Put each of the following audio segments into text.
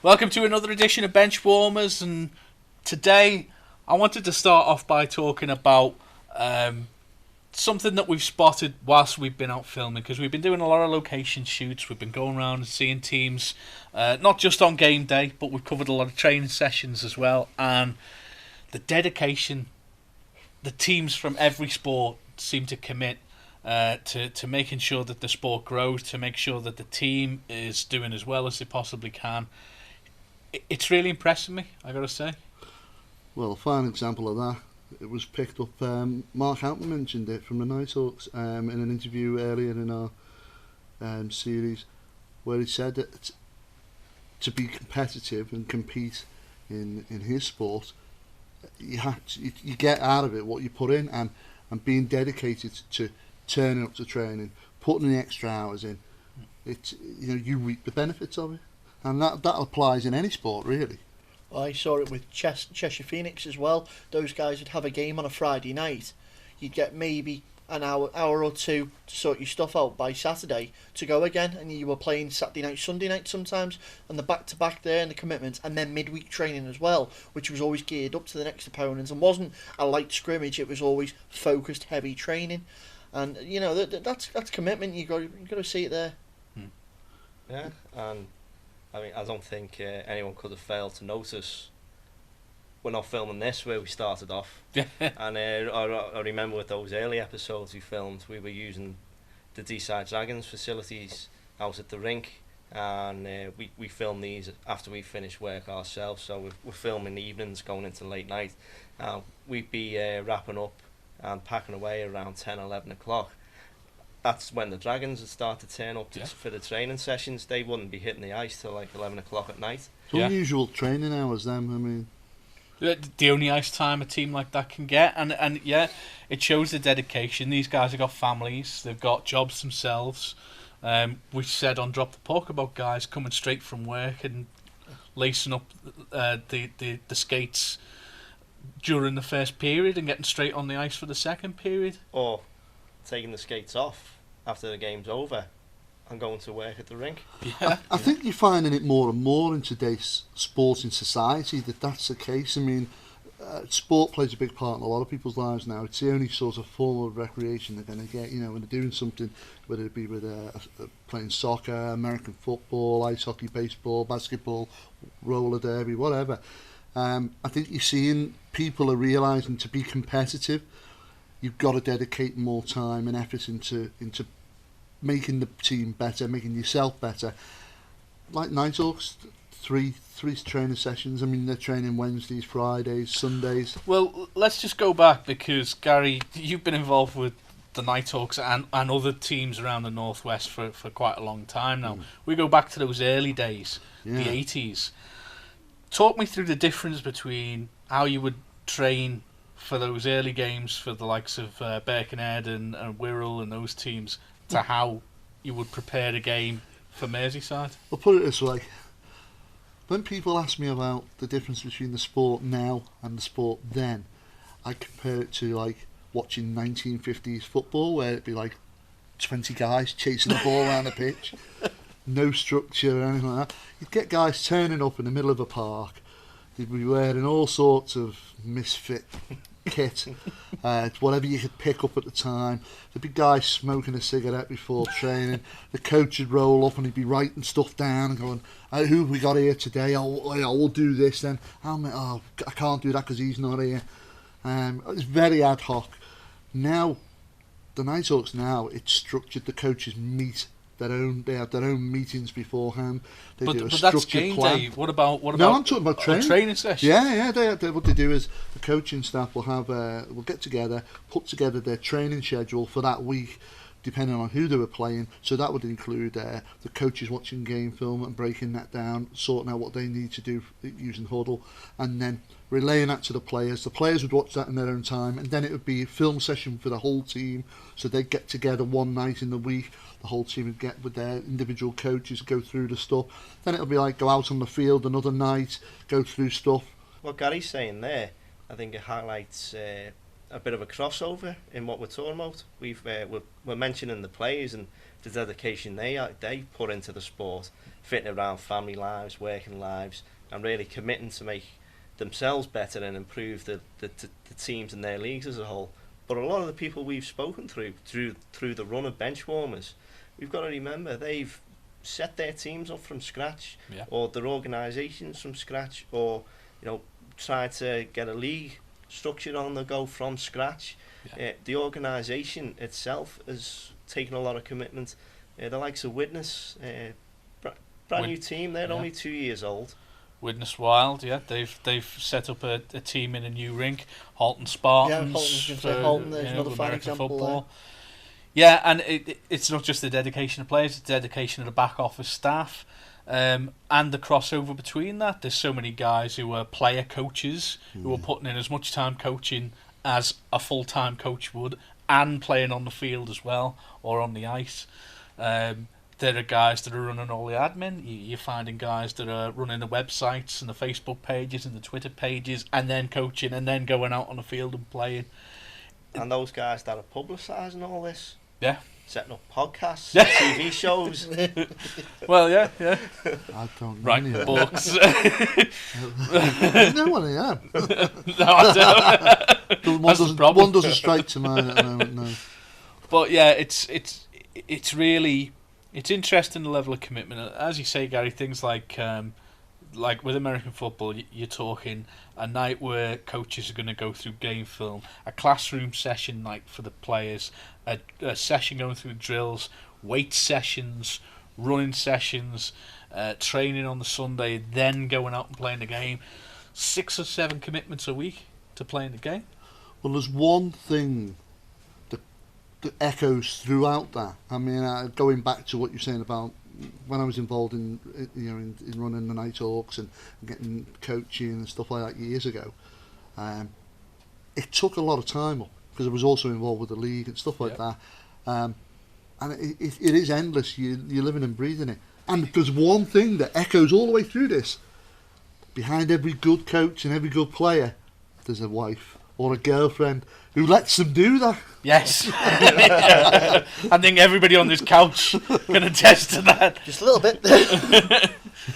Welcome to another edition of Benchwarmers, and today I wanted to start off by talking about something that we've spotted whilst we've been out filming, because we've been doing a lot of location shoots. We've been going around and seeing teams, not just on game day, but we've covered a lot of training sessions as well, and the dedication the teams from every sport seem to commit to making sure that the sport grows, to make sure that the team is doing as well as they possibly can. It's really impressing me, I got to say. Well, a fine example of that, it was picked up, Mark Houghton mentioned it from the Nighthawks in an interview earlier in our series, where he said that to be competitive and compete in his sport, you get out of it what you put in, and being dedicated to turning up to training, putting the extra hours in, you reap the benefits of it. And that applies in any sport, really. I saw it with Cheshire Phoenix as well. Those guys would have a game on a Friday night. You'd get maybe an hour or two to sort your stuff out by Saturday to go again, and you were playing Saturday night, Sunday night sometimes, and the back-to-back there and the commitments, and then midweek training as well, which was always geared up to the next opponents and wasn't a light scrimmage. It was always focused, heavy training, and that's commitment. You got to see it there. Yeah, and I mean, I don't think anyone could have failed to notice. We're not filming this where we started off. And I remember with those early episodes we filmed, we were using the Deeside Dragons facilities out at the rink, and we filmed these after we finished work ourselves, so we're filming evenings going into late night. We'd be wrapping up and packing away around 10, 11 o'clock. That's when the Dragons would start to turn up for the training sessions. They wouldn't be hitting the ice till like 11 o'clock at night. It's unusual training hours, them. I mean, the only ice time a team like that can get, and yeah, it shows the dedication. These guys have got families, they've got jobs themselves. We said on Drop the Puck about guys coming straight from work and lacing up the skates during the first period and getting straight on the ice for the second period. Or taking the skates off after the game's over and going to work at the rink. Yeah. I think you're finding it more and more in today's sporting society that's the case. I mean, sport plays a big part in a lot of people's lives now. It's the only sort of form of recreation they're going to get, when they're doing something, whether it be with playing soccer, American football, ice hockey, baseball, basketball, roller derby, whatever. I think you're seeing people are realising to be competitive, you've got to dedicate more time and effort into making the team better, making yourself better. Like Nighthawks, three training sessions. I mean, they're training Wednesdays, Fridays, Sundays. Well, let's just go back, because Gary, you've been involved with the Nighthawks and other teams around the Northwest for quite a long time now. We go back to those early days, the 80s. Talk me through the difference between how you would train for those early games for the likes of Birkenhead and Wirral and those teams, to how you would prepare the game for Merseyside. I'll put it this way. When people ask me about the difference between the sport now and the sport then, I compare it to like watching 1950s football, where it'd be like 20 guys chasing the ball around the pitch, no structure or anything like that. You'd get guys turning up in the middle of a park. They'd be wearing all sorts of misfit kit, whatever you could pick up at the time. There'd be guys smoking a cigarette before training. The coach would roll up and he'd be writing stuff down and going, who have we got here today? We'll do this then. I can't do that because he's not here. It's very ad hoc. Now, the Nighthawks now, it's structured. The coaches meet they have their own meetings beforehand. They do a structured that's game plan. day. What about? No, I'm talking about training. Training sessions. Yeah. What they do is the coaching staff will get together, put together their training schedule for that week, depending on who they were playing. So that would include the coaches watching game film and breaking that down, sorting out what they need to do using Huddle, and then relaying that to the players. The players would watch that in their own time, and then it would be a film session for the whole team. So they'd get together one night in the week. The whole team would get with their individual coaches, go through the stuff. Then it'll be like go out on the field another night, go through stuff. What Gary's saying there, I think it highlights a a bit of a crossover in what we're talking about. We're mentioning the players and the dedication they put into the sport, fitting around family lives, working lives, and really committing to make themselves better and improve the teams and their leagues as a whole. But a lot of the people we've spoken through the run of Benchwarmers, we've got to remember they've set their teams up from scratch, or their organisations from scratch, or try to get a league structured on the go from scratch. The organisation itself has taken a lot of commitment. The likes of Witness, brand new team, they're only 2 years old. Witness Wild, they've set up a team in a new rink. Halton Spartans. Halton, there's another fine American example football. there. Yeah, and it's not just the dedication of players, it's the dedication of the back office staff, and the crossover between that. There's so many guys who are player coaches, who are putting in as much time coaching as a full-time coach would, and playing on the field as well, or on the ice. There are guys that are running all the admin. You're finding guys that are running the websites and the Facebook pages and the Twitter pages, and then coaching, and then going out on the field and playing. And those guys that are publicising all this. Yeah. Setting up podcasts, TV shows. Well, yeah. I don't know. Writing books. I know what I am. No, I don't. One doesn't strike to mind at the moment, no. But yeah, it's really... It's interesting, the level of commitment. As you say, Gary, things like with American football, you're talking a night where coaches are going to go through game film, a classroom session night for the players, a session going through drills, weight sessions, running sessions, training on the Sunday, then going out and playing the game. 6 or 7 commitments a week to playing the game. Well, there's one thing that echoes throughout that. I mean, going back to what you're saying about when I was involved in running the Nighthawks and getting coaching and stuff like that years ago, it took a lot of time up because I was also involved with the league and stuff like that. And it is endless. You're living and breathing it. And there's one thing that echoes all the way through this. Behind every good coach and every good player, there's a wife or a girlfriend who lets them do that. Yes. I think everybody on this couch can attest to that. Just a little bit.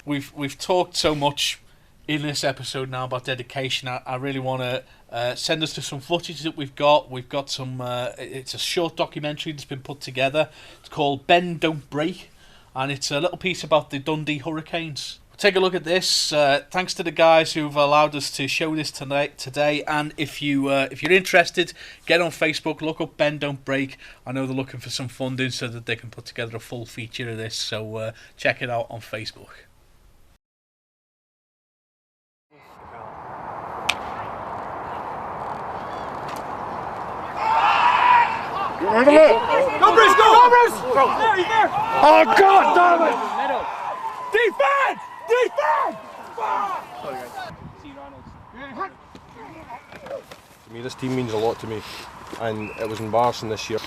We've talked so much in this episode now about dedication. I really want to send us to some footage that we've got. We've got some... it's a short documentary that's been put together. It's called Bend Don't Break, and it's a little piece about the Dundee Hurricanes. Take a look at this. Thanks to the guys who've allowed us to show this today. And if you're interested, get on Facebook, look up Bend Don't Break. I know they're looking for some funding so that they can put together a full feature of this. So check it out on Facebook. Go, Bruce! Go, Bruce! There, he's there! Oh, God, damn it! Defense! To me, this team means a lot to me, and it was embarrassing this year.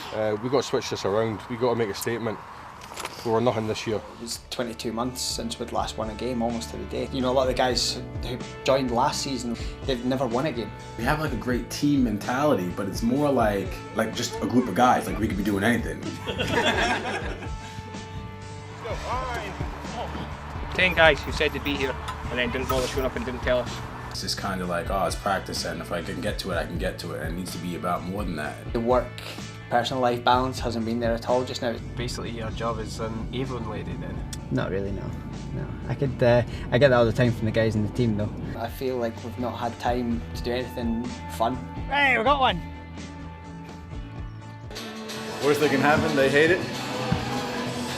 We got to switch this around. We got to make a statement. We were nothing this year. It was 22 months since we'd last won a game, almost to the day. You know, a lot of the guys who joined last season, they've never won a game. We have like a great team mentality, but it's more like just a group of guys. Like we could be doing anything. 10 guys who said they'd be here and then didn't bother showing up and didn't tell us. It's just kind of like, oh, it's practice, and if I can get to it, I can get to it, and it needs to be about more than that. The work, personal life balance hasn't been there at all just now. Basically, your job is an Avon lady then? Not really, no. I get that all the time from the guys in the team though. I feel like we've not had time to do anything fun. Hey, we got one! Worst that can happen, they hate it.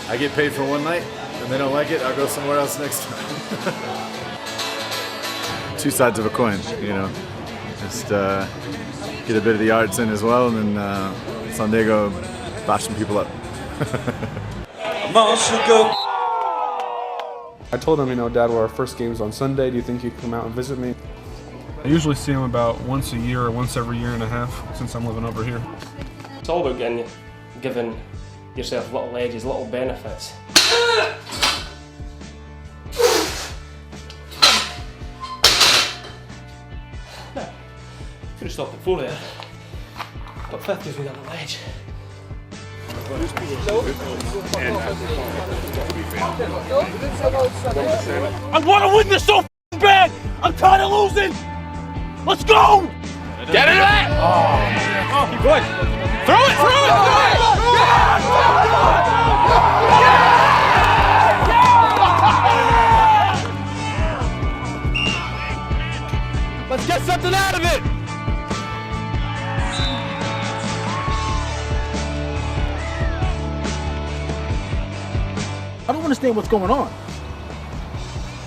I get paid for one night, and they don't like it, I'll go somewhere else next time. 2 sides of a coin, you know. Just get a bit of the arts in as well, and then Sunday go bash some people up. I told him, Dad, our first game's on Sunday. Do you think you can come out and visit me? I usually see him about once a year or once every year and a half since I'm living over here. It's all about giving yourself little edges, little benefits. Could have stopped before there. Got 50s with on the ledge. I want to win this so bad! I'm tired of losing! Let's go! Get it back! Oh, keep going. Throw it! Throw it! Let's get something out of it! I don't understand what's going on.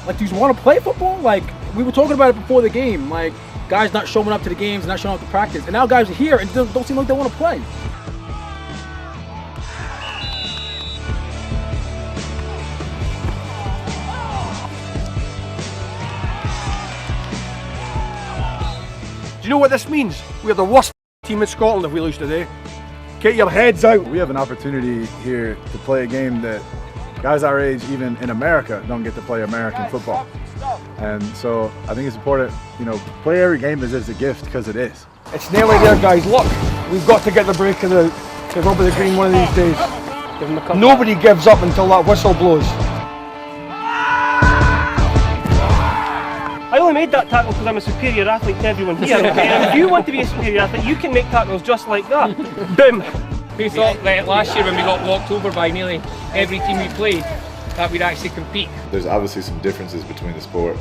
Like, do you want to play football? Like, we were talking about it before the game. Like, guys not showing up to the games, not showing up to practice. And now guys are here and don't seem like they want to play. Do you know what this means? We're the worst team in Scotland if we lose today. Get your heads out. We have an opportunity here to play a game that guys our age, even in America, don't get to play American football. And so I think it's important, you know, play every game as it's a gift, because it is. It's nearly there, guys. Look, we've got to get the breaking out to rub the green one of these days. Nobody gives up until that whistle blows. I only made that tackle because I'm a superior athlete to everyone here. Okay? And if you want to be a superior athlete, you can make tackles just like that. Boom. We thought that last year when we got walked over by nearly every team we played, that we'd actually compete. There's obviously some differences between the sport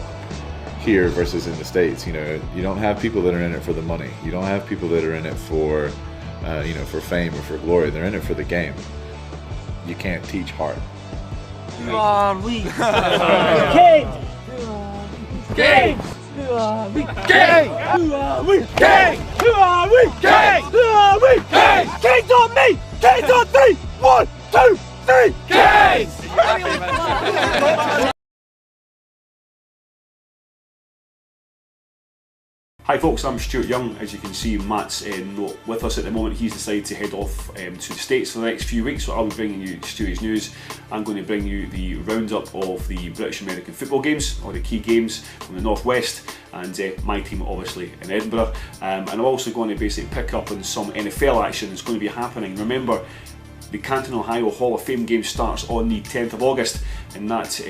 here versus in the States. You know, you don't have people that are in it for the money. You don't have people that are in it for, you know, for fame or for glory. They're in it for the game. You can't teach heart. Who are we? King! King! Who are we? King! Who are we? King! Who are we? King! Who are we? King! King's on me! King's on 3! 1, 2, 3! King! Hi folks, I'm Stuart Young. As you can see, Matt's not with us at the moment. He's decided to head off to the States for the next few weeks, so I'll be bringing you Stewie's news. I'm going to bring you the roundup of the British American football games, or the key games from the Northwest, and my team obviously in Edinburgh. And I'm also going to basically pick up on some NFL action that's going to be happening. Remember, the Canton, Ohio Hall of Fame game starts on the 10th of August, and that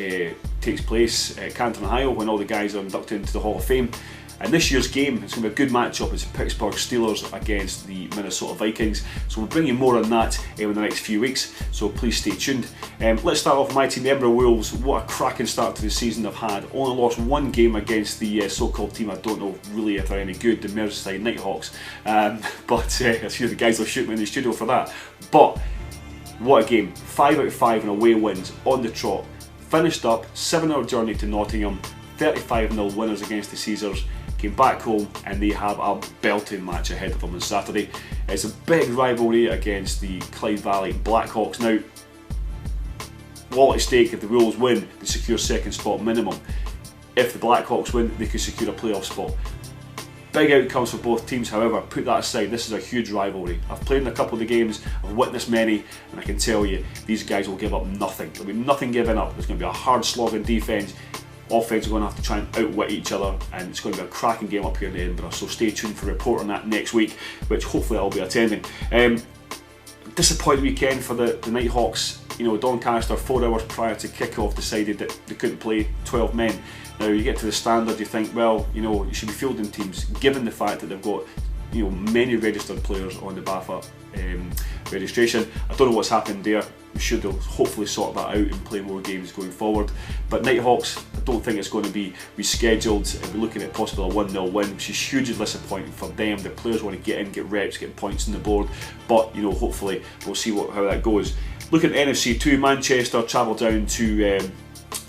takes place at Canton, Ohio, when all the guys are inducted into the Hall of Fame. And this year's game is going to be a good matchup. It's the Pittsburgh Steelers against the Minnesota Vikings. So we'll bring you more on that in the next few weeks, so please stay tuned. Let's start off with my team, the Edinburgh Wolves. What a cracking start to the season they've had. Only lost one game against the so-called team I don't know really if they're any good, the Merseyside Nighthawks. But I see the guys will shoot me in the studio for that. But what a game. 5 out of 5 in away wins on the trot. Finished up, 7-hour journey to Nottingham, 35-0 winners against the Caesars. Came back home and they have a belting match ahead of them on Saturday. It's a big rivalry against the Clyde Valley Blackhawks. Now, all at stake. If the Wolves win, they secure second spot minimum. If the Blackhawks win, they could secure a playoff spot. Big outcomes for both teams, however, put that aside, this is a huge rivalry. I've played in a couple of the games, I've witnessed many, and I can tell you, these guys will give up nothing. There'll be nothing given up. There's going to be a hard slog in defence. Offense are going to have to try and outwit each other, and it's going to be a cracking game up here in Edinburgh, so stay tuned for a report on that next week, which hopefully I'll be attending. Disappointing weekend for the Nighthawks. You know, Doncaster 4 hours prior to kick-off decided that they couldn't play 12 men. Now you get to the standard, you think, well, you know, you should be fielding teams, given the fact that they've got, you know, many registered players on the BAFA registration. I don't know what's happened there. We should hopefully sort that out and play more games going forward. But Nighthawks, I don't think it's going to be rescheduled. We're looking at possibly a 1-0 win, which is hugely disappointing for them. The players want to get in, get reps, get points on the board. But, you know, hopefully we'll see how that goes. Looking at NFC 2, Manchester travelled down to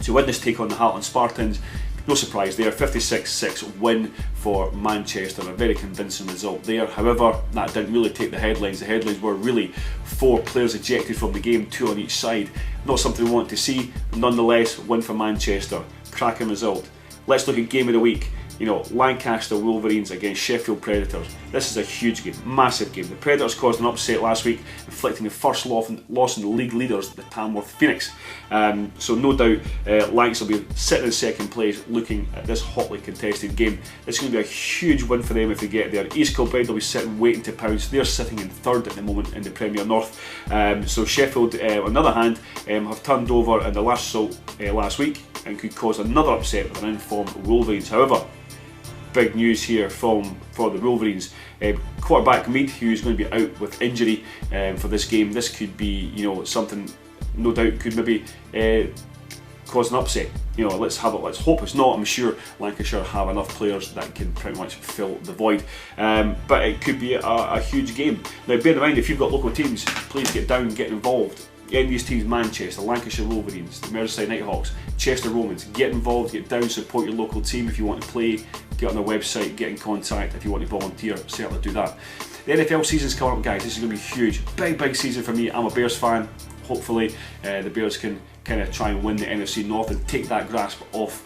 win this take on the Heartland Spartans. No surprise there, 56-6 win for Manchester, a very convincing result there. However, that didn't really take the headlines. The headlines were really 4 players ejected from the game, 2 on each side. Not something we want to see, nonetheless, win for Manchester. Cracking result. Let's look at game of the week. Lancaster Wolverines against Sheffield Predators. This is a huge game, massive game. The Predators caused an upset last week, inflicting the first loss in the league leaders, the Tamworth Phoenix. So no doubt Lancs will be sitting in second place looking at this hotly contested game. It's going to be a huge win for them if they get there. East Kilbride will be sitting waiting to pounce. They're sitting in third at the moment in the Premier North. So Sheffield, on the other hand, have turned over in the last result last week and could cause another upset with an informed Wolverines. However, big news here for the Wolverines. Quarterback Mead, who's going to be out with injury for this game. This could be, something no doubt could maybe cause an upset. Let's hope it's not. I'm sure Lancashire have enough players that can pretty much fill the void. But it could be a huge game. Now, bear in mind, if you've got local teams, please get down and get involved. Any of these teams, Manchester, Lancashire Wolverines, the Merseyside Nighthawks, Chester Romans, get involved, get down, support your local team. If you want to play, get on their website, get in contact. If you want to volunteer, certainly do that. The NFL season's coming up, guys. This is going to be huge. Big season for me. I'm a Bears fan. Hopefully the Bears can kind of try and win the NFC North and take that grasp off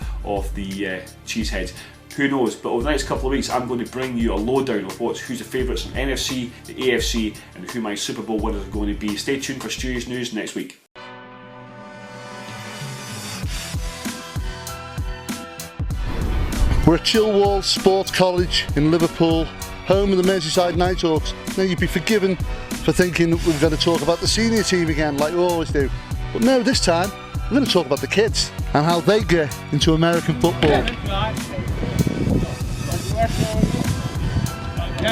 the Cheeseheads. Who knows, but over the next couple of weeks I'm going to bring you a lowdown of who's the favourites in NFC, the AFC, and who my Super Bowl winners are going to be. Stay tuned for Stewie's News next week. We're at Chilwell Sports College in Liverpool, home of the Merseyside Nighthawks. Now, you'd be forgiven for thinking that we're going to talk about the senior team again like we always do. But no, this time we're going to talk about the kids and how they get into American football.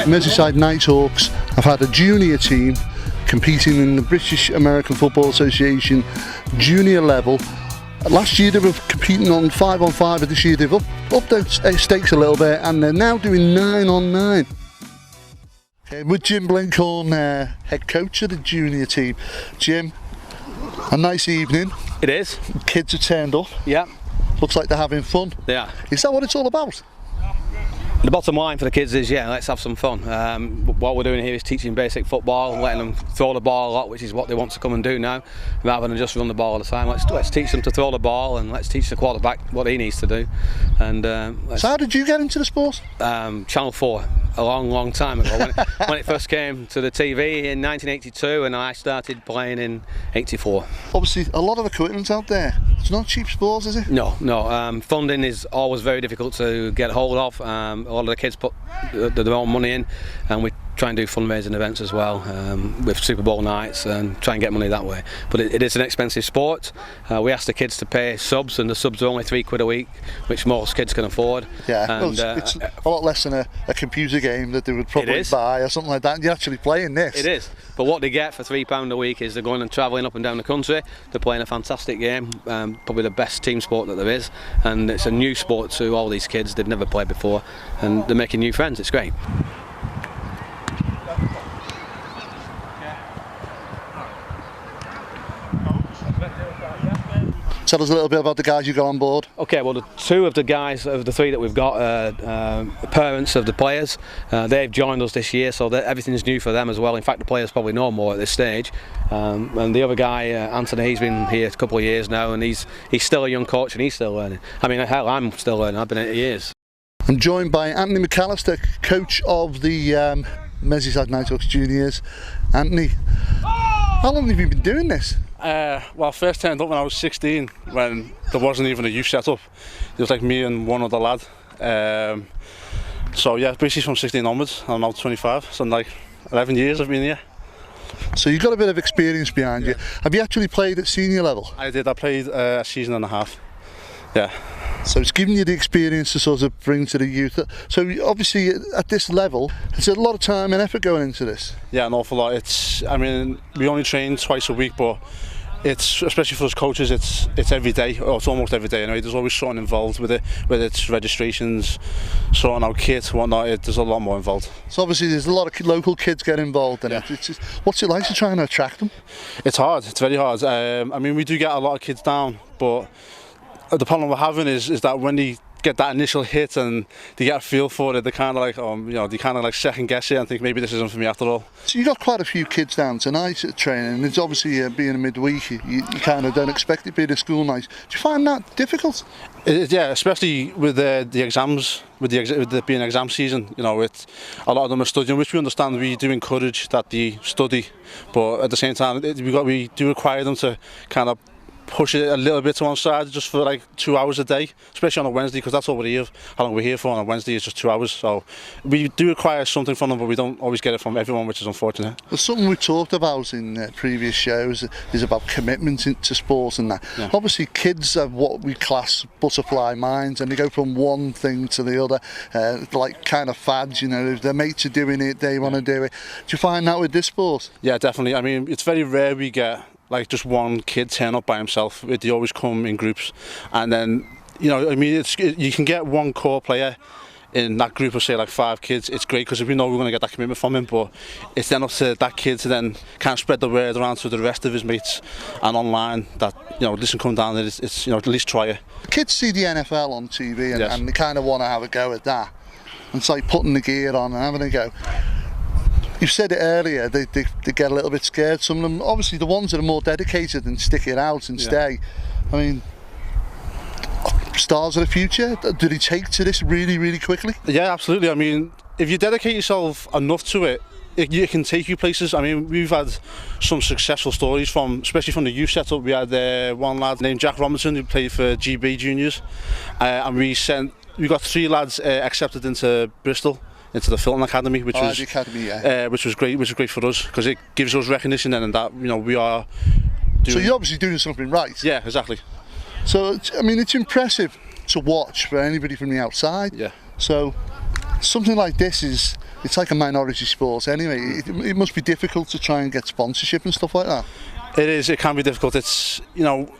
Merseyside Nighthawks have had a junior team competing in the British American Football Association junior level. Last year they were competing on 5-on-5, but this year they've upped their stakes a little bit and they're now doing 9-on-9. With Jim Blinkhorn, head coach of the junior team. Jim, a nice evening. It is. Kids have turned up. Yeah. Looks like they're having fun. They are. Is that what it's all about? The bottom line for the kids is, let's have some fun. What we're doing here is teaching basic football, letting them throw the ball a lot, which is what they want to come and do now, rather than just run the ball all the time. Let's teach them to throw the ball, and let's teach the quarterback what he needs to do. And so how did you get into the sport? Channel 4, a long time ago, when it first came to the TV in 1982, and I started playing in 84. Obviously, a lot of equipment out there. It's not cheap sport, is it? No. Funding is always very difficult to get hold of. A lot of the kids put their own money in, and we try and do fundraising events as well with Super Bowl nights and try and get money that way. But it is an expensive sport. We ask the kids to pay subs, and the subs are only £3 a week, which most kids can afford. Yeah, and, it's a lot less than a computer game that they would probably buy or something like that. And you're actually playing this. It is. But what they get for £3 a week is they're going and travelling up and down the country. They're playing a fantastic game, probably the best team sport that there is, and it's a new sport to all these kids. They've never played before, and they're making new friends. It's great. Tell us a little bit about the guys you got on board. Okay, well, the two of the guys, of the three that we've got, parents of the players. They've joined us this year, so everything's new for them as well. In fact, the players probably know more at this stage. And the other guy, Anthony, he's been here a couple of years now, and he's still a young coach, and he's still learning. I mean, hell, I'm still learning. I've been 8 years. I'm joined by Anthony McAllister, coach of the Merseyside Nighthawks Juniors. Anthony, how long have you been doing this? Well, I first turned up when I was 16, when there wasn't even a youth setup. It was like me and one other lad. So yeah, basically from 16 onwards, I'm now 25, so like 11 years I've been here. So you've got a bit of experience behind you. Have you actually played at senior level? I did, I played a season and a half, yeah. So it's given you the experience to sort of bring to the youth. So obviously at this level, there's a lot of time and effort going into this. Yeah, an awful lot. I mean, we only train twice a week, but it's, especially for us coaches, it's every day, or it's almost every day anyway. There's always something involved with it, whether it's registrations, sorting out kits, whatnot. There's a lot more involved. So obviously there's a lot of local kids get involved in it. What's it like to try and attract them? It's hard, it's very hard. I mean, we do get a lot of kids down, but the problem we're having is that when they get that initial hit and they get a feel for it, they kind of like, they kind of like second guess it and think maybe this isn't for me after all. So you got quite a few kids down tonight at training, and it's obviously being a midweek, you kind of don't expect it being a school night. Do you find that difficult? Yeah, especially with the exams, with it being exam season. You know, a lot of them are studying, which we understand. We do encourage that they study, but at the same time, we do require them to kind of push it a little bit to one side just for like 2 hours a day, especially on a Wednesday, because that's all we're here. How long we're here for on a Wednesday is just 2 hours. So we do require something from them, but we don't always get it from everyone, which is unfortunate. There's something we talked about in previous shows is about commitment to sport and that. Yeah. Obviously, kids have what we class butterfly minds, and they go from one thing to the other, like kind of fads. You know, if their mates are doing it, they want to do it. Do you find that with this sport? Yeah, definitely. I mean, it's very rare we get like just one kid turn up by himself. They always come in groups, and then I mean, you can get one core player in that group of say like 5 kids. It's great because we know we're going to get that commitment from him, but it's then up to that kid to then kind of spread the word around to the rest of his mates and online that listen, come down, it's at least try it. Kids see the NFL on TV and they kind of want to have a go at that. It's like putting the gear on and having a go. You've said it earlier, they get a little bit scared. Some of them, obviously the ones that are more dedicated and stick it out and stay. I mean, stars of the future, do they take to this really, really quickly? Yeah, absolutely. I mean, if you dedicate yourself enough to it, it can take you places. I mean, we've had some successful stories especially from the youth setup. We had one lad named Jack Robinson who played for GB Juniors, and we got 3 lads accepted into Bristol, into the Filton Academy, which was the academy, yeah. Which was great for us because it gives us recognition and that we are doing. So you're obviously doing something right. Yeah, exactly. So I mean, it's impressive to watch for anybody from the outside. Yeah. So something like this it's like a minority sport anyway. It must be difficult to try and get sponsorship and stuff like that. It is. It can be difficult. It's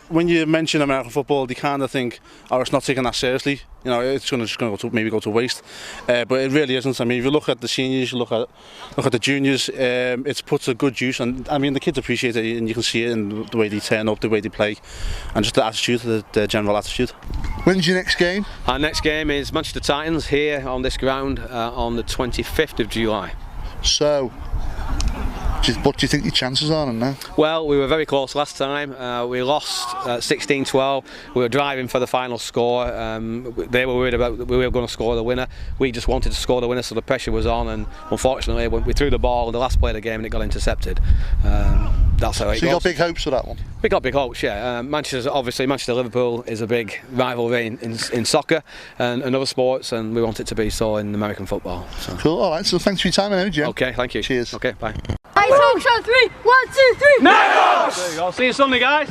when you mention American football, they kind of think, oh, it's not taking that seriously. It's going to maybe go to waste. But it really isn't. I mean, if you look at the seniors, you look at the juniors, it's put to good use, and I mean the kids appreciate it, and you can see it in the way they turn up, the way they play, and just the attitude, the general attitude. When's your next game? Our next game is Manchester Titans here on this ground on the 25th of July. So, what do you think your chances are on that? Well, we were very close last time. We lost 16-12. We were driving for the final score. They were worried about we were going to score the winner. We just wanted to score the winner, so the pressure was on. And unfortunately, when we threw the ball, the last play of the game, and it got intercepted. That's how it goes. So you got big hopes for that one? We got big hopes, yeah. Manchester Liverpool is a big rivalry in soccer and other sports, and we want it to be so in American football. So. Cool. All right. So thanks for your time, anyway, Jim. Okay, thank you. Cheers. Okay, bye. Nighthawks on 3, 1, 2, 3. Nighthawks! There you go. See you Sunday, guys.